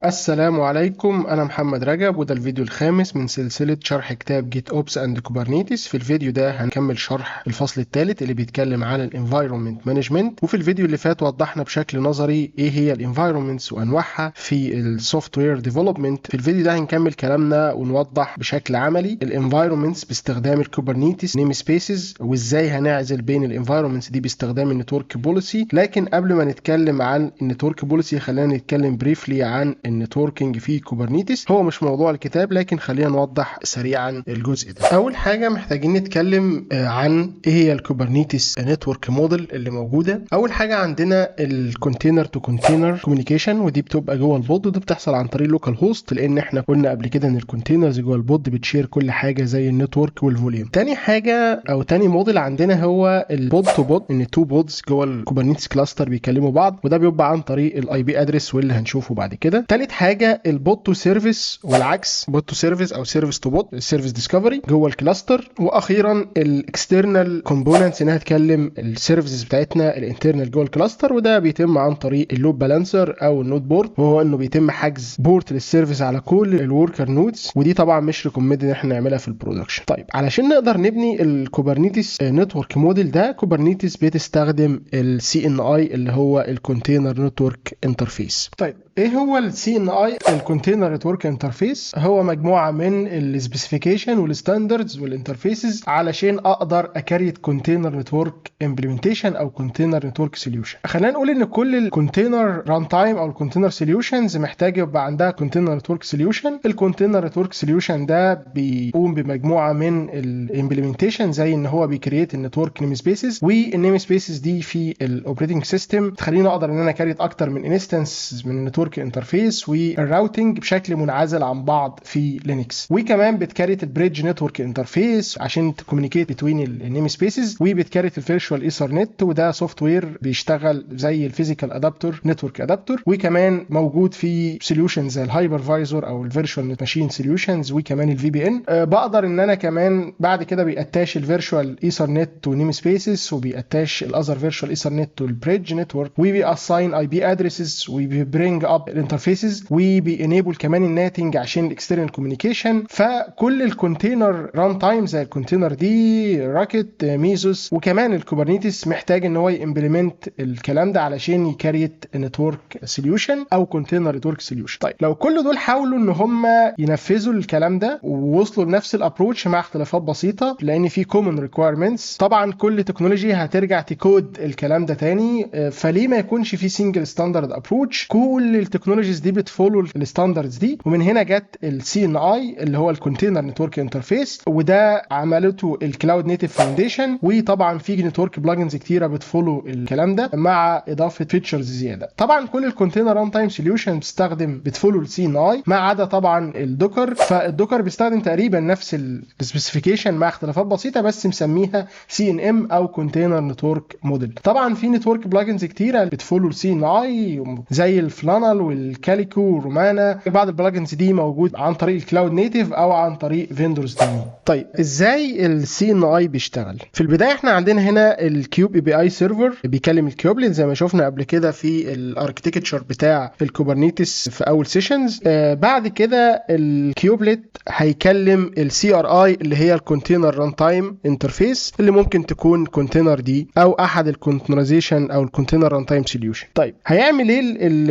السلام عليكم، أنا محمد رجب وده الفيديو الخامس من سلسلة شرح كتاب جيت أوبس أند كوبرنيتس. في الفيديو ده هنكمل شرح الفصل الثالث اللي بيتكلم عن الانفايرمنت مانجمنت. وفي الفيديو اللي فات وضحنا بشكل نظري ايه هي الانفايرمنتس وانواعها في السوفت وير ديفلوبمنت. في الفيديو ده هنكمل كلامنا ونوضح بشكل عملي الانفايرمنتس باستخدام الكوبرنيتس نيم سبيسز، وازاي هنعزل بين الانفايرمنتس دي باستخدام النتورك بوليسي. لكن قبل ما نتكلم عن النتورك بوليسي خلينا نتكلم بريفلي عن النتوركينج في كوبرنيتس. هو مش موضوع الكتاب لكن خلينا نوضح سريعا الجزء ده. اول حاجه محتاجين نتكلم عن ايه هي الكوبرنيتس نتورك موديل اللي موجوده. اول حاجه عندنا الكونتينر تو كونتينر كوميونيكيشن، ودي بتبقى جوه البود، وده بتحصل عن طريق لوكال هوست، لان احنا قلنا قبل كده ان الكونتينرز جوه البود بتشير كل حاجه زي النتورك والفوليوم. تاني حاجه او تاني موديل عندنا هو البود تو بود، ان تو بودز جوه الكوبرنيتس كلاستر بيكلموا بعض، وده بيبقى عن طريق الاي بي ادرس واللي هنشوفه بعد كده. تالت حاجه البوت تو سيرفيس، والعكس بوت تو سيرفيس او سيرفيس تو بوت، السيرفيس ديسكفري جوه الكلاستر. واخيرا الاكسترنال كومبوننتس، انها تكلم السيرفيسز بتاعتنا الانترنال جوه الكلاستر، وده بيتم عن طريق اللود بالانسر او النود بورد، وهو انه بيتم حجز بورت للسيرفيس على كل الوركر نودز، ودي طبعا مش ريكومندد ان احنا نعملها في البرودكشن. طيب علشان نقدر نبني الكوبرنيتس نتورك موديل ده، كوبرنيتس بتستخدم السي ان اي اللي هو الكونتينر نتورك انترفيس. طيب ايه هو السي ان اي الكونتينر نتورك انترفيس؟ هو مجموعه من السبيسيفيكيشن والستاندردز والانترفيسز علشان اقدر اكريت كونتينر نتورك امبلمنتيشن او كونتينر نتورك سوليوشن. خلينا نقول ان كل الكونتينر ران تايم او الكونتينر سوليوشنز محتاج يبقى عندها كونتينر نتورك سوليوشن. الكونتينر نتورك سوليوشن ده بيقوم بمجموعه من الامبلمنتيشن، زي ان هو بيكريت النتورك نيم سبيسز، والنيم سبيسز دي في الاوبريتنج سيستم تخليني اقدر ان انا اكريت اكتر من انستنس من النتورك انترفيس، والراوتنج بشكل منعزل عن بعض في لينكس. وكمان بتكريت البريدج نتورك انترفيس عشان تكومينيكيت بتوين النيم سبيسز، وبتكريت الفيرتشوال ايثرنت، وده سوفت وير بيشتغل زي الفيزيكال ادابتور نتورك ادابتور. وكمان موجود في سوليوشنز زي الهايبرفايزر او الفيرتشوال ماشين سوليوشنز، وكمان الفي بي ان. بقدر ان انا كمان بعد كده بياتاش الفيرتشوال ايثرنت تو نيم سبيسز، وبياتاش الاذر فيرتشوال ايثرنت تو البريدج نتورك، وبياساين اي بي ادريسز، وبيبرينج اب الانترفيسز، وبينيبل كمان الناتنج عشان الاكسترنال كوميونيكيشن. فكل الكونتينر ران تايم زي الكونتينر دي راكت ميزوس، وكمان الكوبرنيتس محتاج ان هو يمبلمنت الكلام ده علشان يكريت نتورك سوليوشن او كونتينر نتورك سوليوشن. طيب لو كل دول حاولوا ان هم ينفذوا الكلام ده ووصلوا لنفس الابروتش مع اختلافات بسيطه، لان في كومن ريكويرمنتس، طبعا كل تكنولوجي هترجع تكود الكلام ده تاني. فليه ما يكونش في سنجل ستاندرد ابروتش؟ كل التكنولوجيز دي بتفولو الستاندردز دي، ومن هنا جت السي ان اي اللي هو الكونتينر نتورك انترفيس، وده عملته الكلاود نيتيف فاونديشن. وطبعا في نتورك بلجنز كتيره بتفولو الكلام ده مع اضافه فيتشرز زياده. طبعا كل الكونتينر ران تايم سوليوشن بتفولو السي ان اي ما عدا طبعا الدوكر. فالدوكر بيستخدم تقريبا نفس السبيسيفيكيشن مع اختلافات بسيطه، بس مسميها سي ان ام او كونتينر نتورك موديل. طبعا في نتورك بلجنز كتيره بتفولو السي ان اي زي الفلانل والكاليكو والرومانا. بعض البلجنز دي موجود عن طريق الكلاود نيتيف او عن طريق فيندورز تاني. طيب ازاي السي ان اي بيشتغل؟ في البدايه احنا عندنا هنا الكيوب اي بي اي سيرفر بيكلم الكيوبلت زي ما شفنا قبل كده في الاركتكتشر بتاع الكوبرنيتس في اول سيشنز. بعد كده الكيوبلت هيكلم السي ار اي اللي هي الكونتينر ران تايم انترفيس، اللي ممكن تكون كونتينر دي او احد الكونتينرايزيشن او الكونتينر ران تايم سوليوشن. طيب هيعمل ايه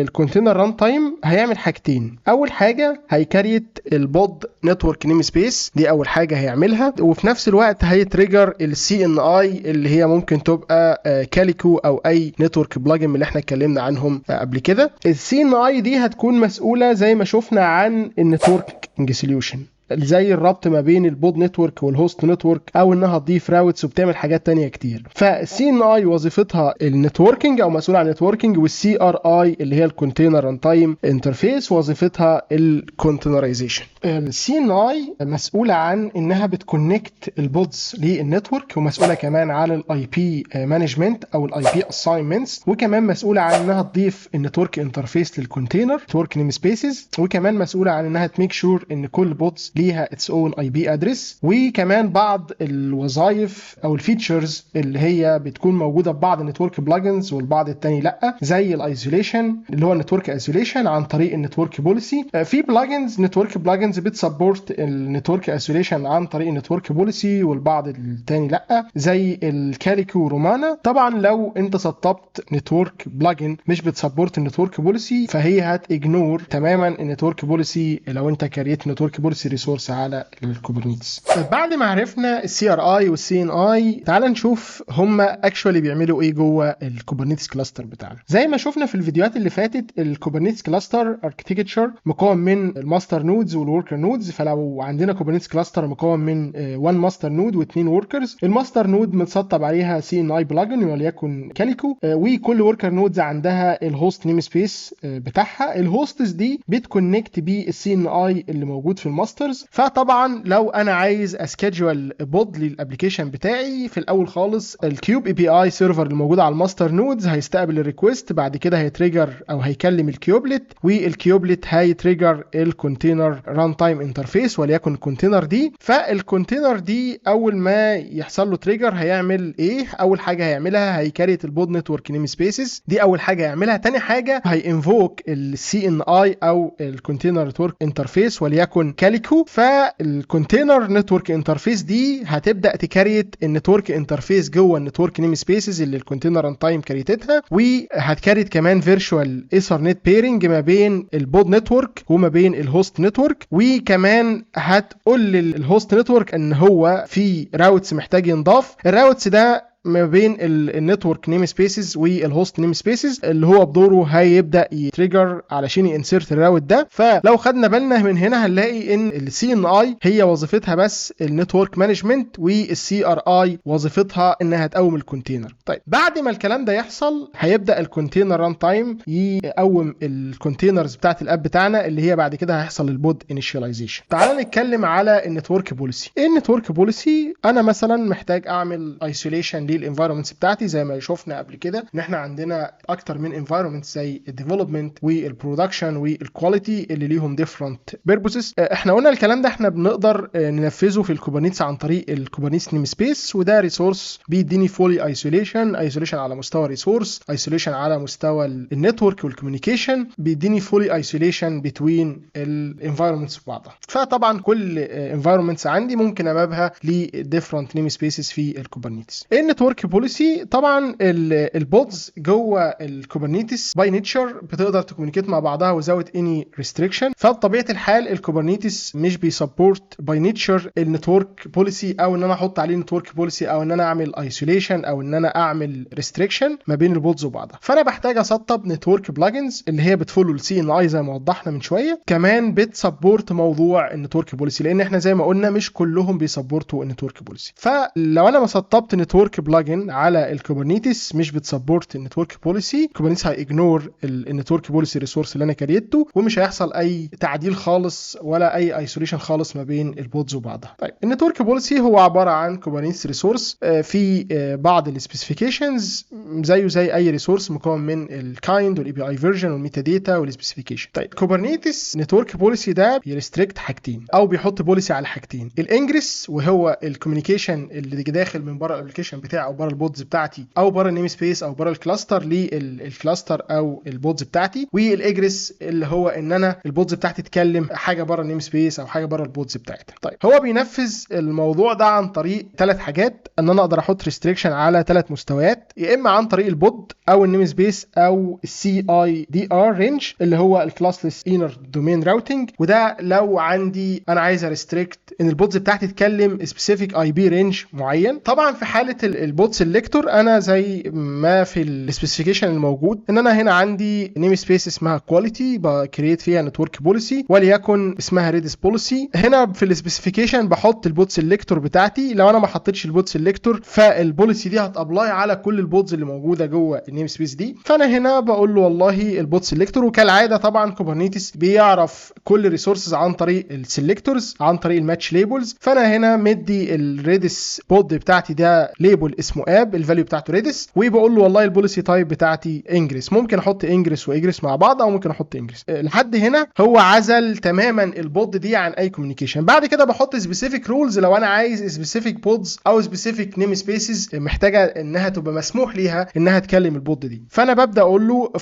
الكونتينر ران تايم؟ هيعمل حاجتين. اول حاجه هيكريت البود نتورك نيم سبيس، دي اول حاجه هيعملها، وفي نفس الوقت هيتريجر السي ان اي اللي هي ممكن تبقى كاليكو او اي نتورك بلجن من اللي احنا اتكلمنا عنهم قبل كده. السي ان اي دي هتكون مسؤوله زي ما شفنا عن النتورك سوليوشن، زي الربط ما بين البود نتورك والهوست نتورك، او انها تضيف راوتس وبتعمل حاجات تانية كتير. فالسي ان اي وظيفتها النتوركينج او مسؤول عن النتوركينج، والسي ار اي اللي هي الكونتينر ران تايم انترفيس وظيفتها الكونتينرايزيشن. السي ان اي مسؤوله عن انها بتكونكت البودز للنتورك، ومسؤوله كمان عن الاي بي مانجمنت او الاي بي اساينمنتس، وكمان مسؤوله عن انها تضيف النتورك انترفيس للكونتينر نتورك نيم سبيسز، وكمان مسؤوله عن انها تميك شور ان كل بودز ليها its own IP address، وكمان بعض الوظائف او الفيتشرز اللي هي بتكون موجوده في بعض النتورك بلجنز والبعض التاني لا، زي الايزوليشن اللي هو النتورك ايزوليشن عن طريق النتورك بوليسي. في بلجنز نتورك بلجنز بتسبورت النتورك ايزوليشن عن طريق النتورك بوليسي، والبعض التاني لا، زي الكاليكو ورومانا. طبعا لو انت سطبت نتورك بلجن مش بتسبورت النتورك بوليسي فهي هتجنور تماما النتورك بوليسي لو انت كريت نتورك بوليسي ريسورس على الكوبرنيتس. بعد ما عرفنا السي ار اي والسي ان اي، تعال نشوف هم اكشوالي بيعملوا ايه جوه الكوبرنيتس كلاستر بتاعنا. زي ما شفنا في الفيديوهات اللي فاتت، الكوبرنيتس كلاستر اركتكتشر مكون من الماستر نودز والوركر نودز. فلو عندنا كوبرنيتس كلاستر مكون من 1 ماستر نود و2 وركرز، الماستر نود متسطب عليها سي ان اي بلجن وليكن كاليكو، وكل وركر نودز عندها الهوست نيم سبيس بتاعها. الهوستس دي بتكونكت بيه السي ان اي اللي موجود في الماسترز. فطبعا لو انا عايز اسكيدجول بود للابلكيشن بتاعي، في الاول خالص الكيوب اي بي اي سيرفر الموجود على الماستر نودز هيستقبل الريكوست، بعد كده هيتريجر او هيكلم الكيوبلت، والكيوبلت هيتريجر الكونتينر ران تايم انترفيس وليكن الكونتينر دي. فالكونتينر دي اول ما يحصل له تريجر هيعمل ايه؟ اول حاجه هيعملها هيكريت البود نتورك نيم سبيسز، دي اول حاجه يعملها. تاني حاجه هينفوك السي ان اي او الكونتينر نتورك انترفيس وليكن كاليكو. فالكونتينر نتورك انترفيس دي هتبدا تكريت النتورك انترفيس جوه النتورك نيم سبيسز اللي الكونتينر ران تايم كريتتها، وهتكريت كمان فيرتشوال ايثرنت بيرنج ما بين البود نتورك وما بين الهوست نتورك، وكمان هتقول للهوست نتورك ان هو في راوتس محتاج ينضاف. الراوتس ده ما بين النتورك نيم سبيسز والهوست نيم سبيسز اللي هو بدوره هيبدا يتريجر علشان ينسرت الراوت ده. فلو خدنا بالنا من هنا هنلاقي ان السي ان اي هي وظيفتها بس النتورك مانجمنت، والسي ار اي وظيفتها انها تقوم الكونتينر. طيب بعد ما الكلام ده يحصل هيبدا الكونتينر ران تايم يقوم الكونتينرز بتاعت الاب بتاعنا اللي هي بعد كده هيحصل البود انيشاليزيشن. تعال نتكلم على النتورك بوليسي. ايه النتورك بوليسي؟ انا مثلا محتاج اعمل ايسوليشن الانفايرمنتس بتاعتي زي ما شفنا قبل كده ان احنا عندنا اكتر من انفايرمنت زي الديفلوبمنت والبرودكشن والكواليتي اللي ليهم ديفرنت بيربوسز. احنا قلنا الكلام ده احنا بنقدر ننفذه في الكوبرنيتس عن طريق الكوبرنيتس نيم سبيس، وده ريسورس بيديني فولي ايسوليشن على مستوى ريسورس، ايسوليشن على مستوى النتورك والكوميونيكيشن، بيديني فولي ايسوليشن بتوين الانفايرمنتس بعضها. فطبعا كل انفايرمنتس عندي ممكن امابها لديفرنت نيم سبيسز في الكوبرنيتس. النتورك بوليسي طبعا البودز جوه الكوبرنيتس باي نيتشر بتقدر تكوميونيكيت مع بعضها وزاوت اني ريستريكشن. فبطبيعه الحال الكوبرنيتس مش بيسبورت باي نيتشر النتورك بوليسي، او ان انا احط عليه نتورك بوليسي، او ان انا اعمل ايسوليشن، او ان انا اعمل ريستريكشن ما بين البودز وبعضها. فانا بحتاج اسطب نتورك بلجنز اللي هي بتفولو السي ان اي زي ما وضحنا من شويه، كمان بتسبورت موضوع النتورك بوليسي، لان احنا زي ما قلنا مش كلهم بيسبورتوا النتورك بوليسي. فلو انا ما سطبت نتورك بلجن على الكوبرنيتس مش بتسبورت النتورك بوليسي، الكوبرنيتس هيجنور النتورك بوليسي ريسورس اللي انا كريته، ومش هيحصل اي تعديل خالص ولا اي ايسوليشن خالص ما بين البودز وبعضها. طيب النتورك بوليسي هو عباره عن كوبرنيتس ريسورس في بعض السبيسيفيكيشنز زيه زي اي ريسورس مكون من الكايند والاي بي اي فيرجن والميتا داتا والسبيسيفيكيشن. طيب كوبرنيتس نتورك بوليسي ده بيرستريكت حاجتين او بيحط بوليسي على حاجتين: الانجريس وهو الكوميونيكيشن اللي داخل من بره الابلكيشن بتاعي او بره البودز بتاعتي او بره النيم سبيس او بره الكلاستر للكلاستر او البودز بتاعتي، والاجريس اللي هو ان انا البودز بتاعتي تتكلم حاجه بره النيم سبيس او حاجه بره البودز بتاعتها. طيب هو بينفذ الموضوع ده عن طريق ثلاث حاجات: ان انا اقدر احط ريستريكشن على ثلاث مستويات، يا اما عن طريق البود او النيم سبيس او السي اي دي ار رينج اللي هو الكلاسلس انر دومين راوتنج، وده لو عندي انا عايز اريستريكت ان البودز بتاعتي تتكلم سبيسيفيك اي بي رينج معين. طبعا في حاله البود سيلكتور انا زي ما في السبيسيفيكيشن الموجود ان انا هنا عندي نيم سبيس اسمها كواليتي بكريت فيها نتورك بوليسي وليكن اسمها ريدس بوليسي. هنا في السبيسيفيكيشن بحط البود سيلكتور بتاعتي، لو انا ما حطيتش البود سيلكتور فالبوليسي دي هتابلاي على كل البودز اللي موجوده جوه النيم سبيس دي. فانا هنا بقول له والله البود سيلكتور، وكالعاده طبعا كوبرنيتس بيعرف كل ريسورسز عن طريق السيلكتورز عن طريق الماتش ليبلز. فانا هنا مدي الريدس بود بتاعتي ده ليبل ليبل اسمه اب الفاليو بتاعته ريدس، وبقول له والله البوليسي تايب بتاعتي انجريس. ممكن احط انجريس واجريس مع بعض او ممكن احط انجريس. لحد هنا هو عزل تماما البود دي عن اي كوميونيكيشن. بعد كده بحط سبيسيفيك رولز لو انا عايز سبيسيفيك بودز او سبيسيفيك نيم سبيسز محتاجه انها تبقى مسموح ليها انها تكلم البود دي. فانا ببدا اقول له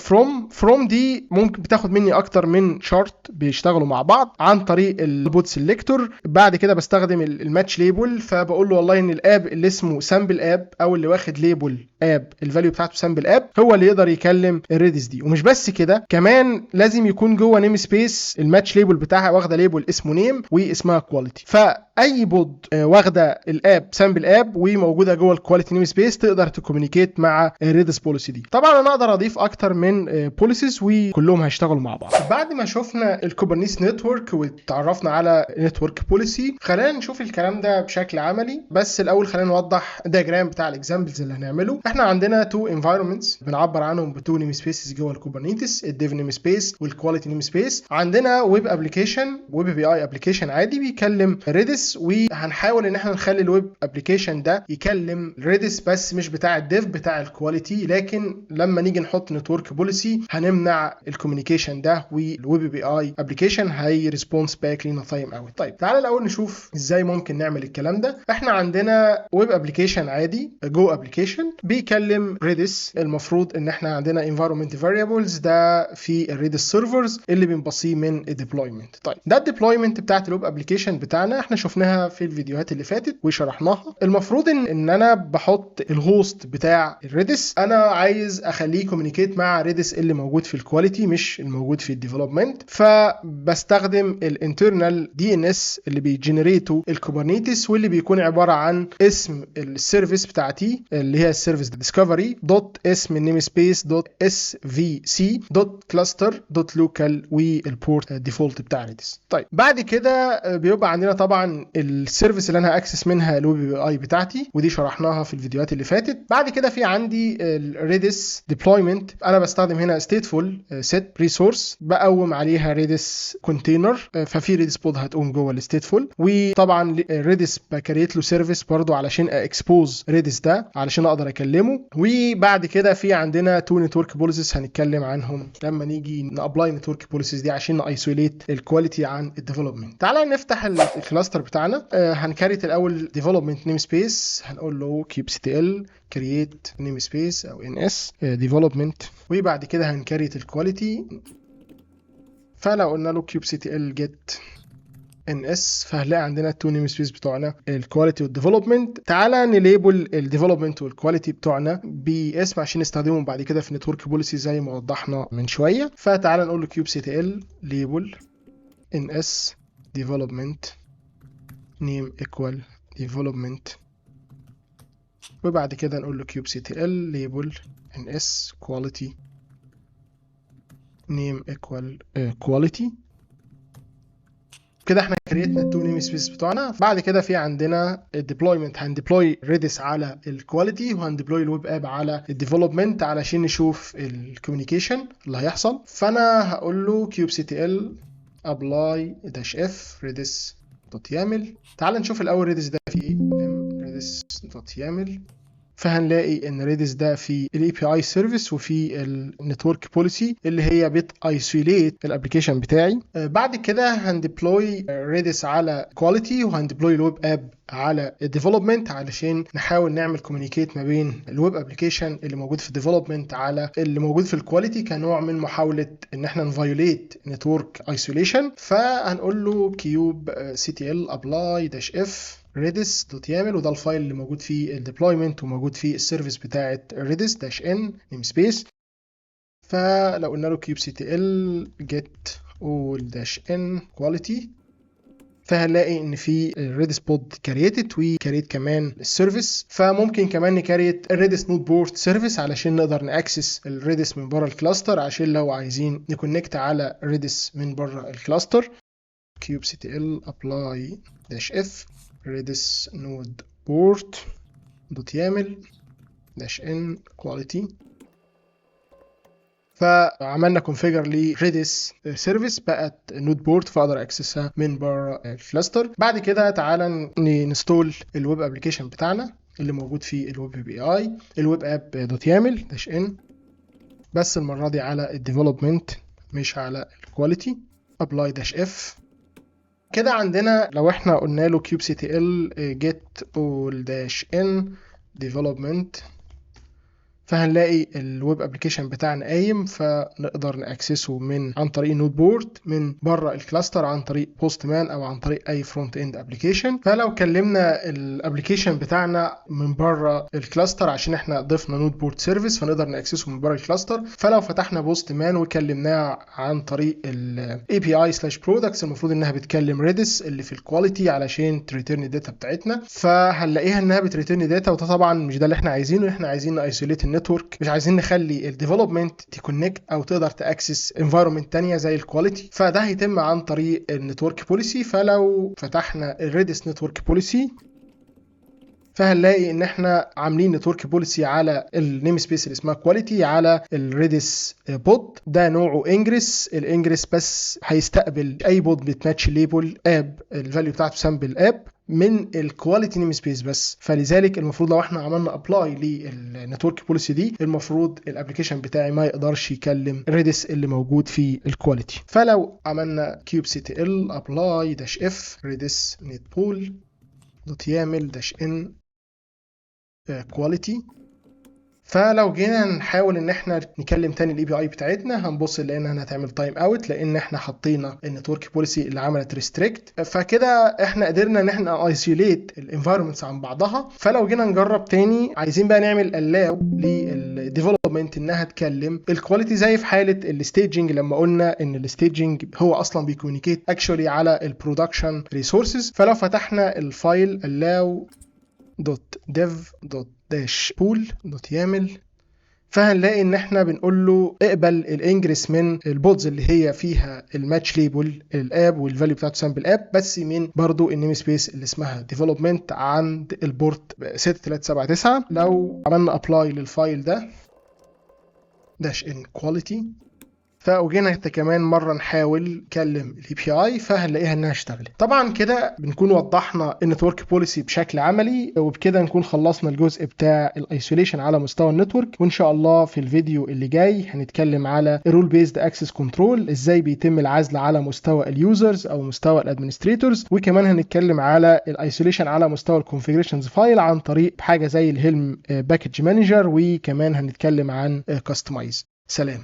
فروم دي ممكن بتاخد مني اكتر من شارت بيشتغلوا مع بعض عن طريق البود سيلكتور. بعد كده بستخدم الماتش ليبل، فبقول له والله ان الاب اللي اسمه سامبل اب او اللي واخد ليبل اب الفاليو بتاعته سامبل اب هو اللي يقدر يكلم الريدس دي. ومش بس كده، كمان لازم يكون جوه نيم سبيس الماتش ليبل بتاعها واخده ليبل اسمه نيم واسمها كواليتي. فاي بود واخده الاب سامبل اب وموجوده جوه الكواليتي نيم سبيس تقدر تكومينيكيت مع الريدس بوليسي دي. طبعا انا اقدر اضيف اكتر من بوليسيز وكلهم هيشتغلوا مع بعض. بعد ما شفنا الكوبرنيتس نتورك واتعرفنا على نتورك بوليسي، خلينا نشوف الكلام ده بشكل عملي. بس الاول خلينا نوضح الدياجرام بتاع الاكزامبلز اللي هنعمله. احنا عندنا تو انفايرمنتس بنعبر عنهم بتو نيم سبيسز جوه الكوبرنيتس، الديف نيم سبيس والكواليتي نيم سبيس. عندنا ويب ابلكيشن، ويب بي اي ابلكيشن عادي بيكلم ريدس، وهنحاول ان احنا نخلي الويب ابلكيشن ده يكلم ريدس بس مش بتاع الديف، بتاع الكواليتي. لكن لما نيجي نحط نتورك بوليسي هنمنع الكوميونيكيشن ده والويب بي اي ابلكيشن هي ريسبونس باك لينا تايم اوت. طيب تعالى الاول نشوف ازاي ممكن نعمل الكلام ده. احنا عندنا ويب ابلكيشن عادي جو ابلكيشن بيكلم ريدس. المفروض ان احنا عندنا environment variables ده في الريدس سيرفرز اللي بنبصيه من الديبلويمنت. طيب ده الديبلويمنت بتاعت الويب ابلكيشن بتاعنا، احنا شفناها في الفيديوهات اللي فاتت وشرحناها. المفروض ان انا بحط الهوست بتاع الريدس، انا عايز اخليه كوميونيكيت مع ريدس اللي موجود في الكواليتي مش الموجود في الديفلوبمنت. فبستخدم الانترنال دي ان اس اللي بيجنريتو الكوبرنيتس واللي بيكون عباره عن اسم السيرفيس بتاعتي اللي هي السيرفيس ديسكفري دوت اسم النيم سبيس دوت اس في سي دوت كلاستر دوت لوكال والبورت ديفولت بتاع ريدس. طيب بعد كده بيبقى عندنا طبعا السيرفيس اللي انا هاكسس منها الويب بي اي بتاعتي ودي شرحناها في الفيديوهات اللي فاتت. بعد كده في عندي الريدس ديبلويمنت، انا بستخدم هنا stateful set resource بقوم عليها ريدس كونتينر، ففي ريدس بود هتقوم جوه الستيتفول. وطبعا ريدس بكريت له سيرفيس برضو علشان اكسبوز ريدس ده علشان اقدر اكلمه. وبعد كده في عندنا تو نتورك بوليسيز هنتكلم عنهم لما نيجي نابلاي نتورك بوليسيز دي عشان نايسوليت الكواليتي عن الديفلوبمنت. تعالى نفتح الكلاستر بتاعنا. هنكريت الاول ديفلوبمنت نيم سبيس، هنقول له kubectl create namespace او ns development، وبعد كده هنكريت الكواليتي. فلو قلنا له kubectl get ns فهنلاقي عندنا التو نيم سبيس بتوعنا الكواليتي والديفلوبمنت. تعالى نليبل الديفلوبمنت والكواليتي بتوعنا باسم عشان نستخدمهم بعد كده في نتورك بوليسي زي ما وضحنا من شويه. فتعالى نقول له kubectl label ns development name equal development، وبعد كده نقول له kubectl label ns quality name equal quality. كده احنا كريتنا التو نيم سبيس بتوعنا. بعد كده في عندنا الديبلويمنت، هنديبلوي ريدس على الكواليتي وهنديبلوي الويب اب على الديفلوبمنت علشان نشوف الكوميونيكيشن اللي هيحصل. فانا هقول له kubectl apply -f redis.yaml. تعال نشوف الاول ريدس ده فيه ايه. redis.yaml، فهنلاقي ان ريدس ده في الاي بي اي سيرفيس وفي النتورك بوليسي اللي هي بتايسوليت الابلكيشن بتاعي. بعد كده هنديبلوي ريدس على كواليتي وهنديبلوي الويب اب على الديفلوبمنت علشان نحاول نعمل كوميونيكيت ما بين الويب ابلكيشن اللي موجود في الديفلوبمنت على اللي موجود في الكواليتي كنوع من محاوله ان احنا نفايوليت نتورك ايسوليشن. فهنقول له kubectl apply -f redis.yaml، وده الفايل اللي موجود فيه الديبلويمنت وموجود فيه السيرفيس بتاعه redis-n namespace. فلو قلنا له kubectl get all-n quality فهنلاقي ان في الريدس بود كريتد وكريت كمان السيرفيس. فممكن كمان نكريت الريدس نود بورت سيرفيس علشان نقدر ناكسس الريدس من بره الكلاستر عشان لو عايزين نكونكت على ريدس من بره الكلاستر. kubectl apply -f redis node port .yaml -n quality. فعملنا كونفيجر لريدس سيرفيس بقت نود بورت فاقدر اكسسها من بره الكلاستر. بعد كده تعالى نستول الويب ابلكيشن بتاعنا. اللي موجود في الويب اي اي، الويب اب دوت يامل داش ان، بس المره دي على الديفلوبمنت مش على الكواليتي. ابلاي داش اف. كده عندنا لو احنا قلنا له kubectl get all dash n development، فهنلاقي الويب ابلكيشن بتاعنا قايم، فنقدر ناكسسه عن طريق نود بورد من بره الكلاستر، عن طريق بوست مان او عن طريق اي فرونت اند ابلكيشن. فلو كلمنا الابلكيشن بتاعنا من بره الكلاستر عشان احنا ضفنا نود بورد سيرفيس، فنقدر ناكسسه من بره الكلاستر. فلو فتحنا بوست مان وكلمناه عن طريق الاي بي اي سلاش برودكتس، المفروض انها بتكلم ريدس اللي في الكواليتي علشان تريتيرن الداتا بتاعتنا، فهنلاقيها انها بتريتيرن داتا، وده طبعا مش ده اللي احنا عايزينه. احنا عايزين ايسوليت النتورك، مش عايزين نخلي الديفلوبمنت تكونكت او تقدر تاكسس انفايرمنت تانية زي الكواليتي، فده هيتم عن طريق النتورك بوليسي. فلو فتحنا الريدس نتورك بوليسي، فهنلاقي ان احنا عاملين نتورك بوليسي على النيم سبيس اللي اسمها كواليتي على الريدس بود. ده نوعه انجريس. الانجريس بس هيستقبل اي بود بتماتش ليبل اب الفاليو بتاعته سامبل اب من الكواليتي نيم سبيس بس. فلذلك المفروض لو احنا عملنا ابلاي للنتورك بوليسي دي، المفروض الابلكيشن بتاعي ما يقدرش يكلم الريدس اللي موجود في الكواليتي. فلو عملنا kubectl apply dash f redis netpool دوت يامل داش ان كواليتي، فلو جينا نحاول ان احنا نكلم تاني الاي بي اي بتاعتنا، هنبص لانها هتعمل تايم اوت لان احنا حطينا النتورك بوليسي اللي عملت ريستريكت. فكده احنا قدرنا ان احنا ايسوليت الانفايرمنتس عن بعضها. فلو جينا نجرب تاني، عايزين بقى نعمل الاو للديفلوبمنت انها تكلم الكواليتي زي في حاله الستيجنج، لما قلنا ان الستيجنج هو اصلا بيكونيكيت اكشولي على البرودكشن ريسورسز. فلو فتحنا الفايل allow.dev.pool.yaml، فهنلاقي ان احنا بنقول له اقبل الانجريس من البودز اللي هي فيها الماتش ليبل الاب والفاليو بتاعته سامبل اب، بس من برضو النيم سبيس اللي اسمها ديفلوبمنت عند البورت 6379. لو عملنا ابلاي للفايل ده داش ان كواليتي، فوجينا كمان مره نحاول نكلم الاي بي اي، فهنلاقيها انها اشتغلت. طبعا كده بنكون وضحنا النتورك بوليسي بشكل عملي، وبكده نكون خلصنا الجزء بتاع الايسوليشن على مستوى النتورك. وان شاء الله في الفيديو اللي جاي هنتكلم على الرول بيزد اكسس كنترول، ازاي بيتم العزل على مستوى اليوزرز او مستوى الادمنستريتورز، وكمان هنتكلم على الايسوليشن على مستوى الكونفيجريشنز فايل عن طريق حاجه زي الهيلم باكج مانجر، وكمان هنتكلم عن كاستمايز. سلام.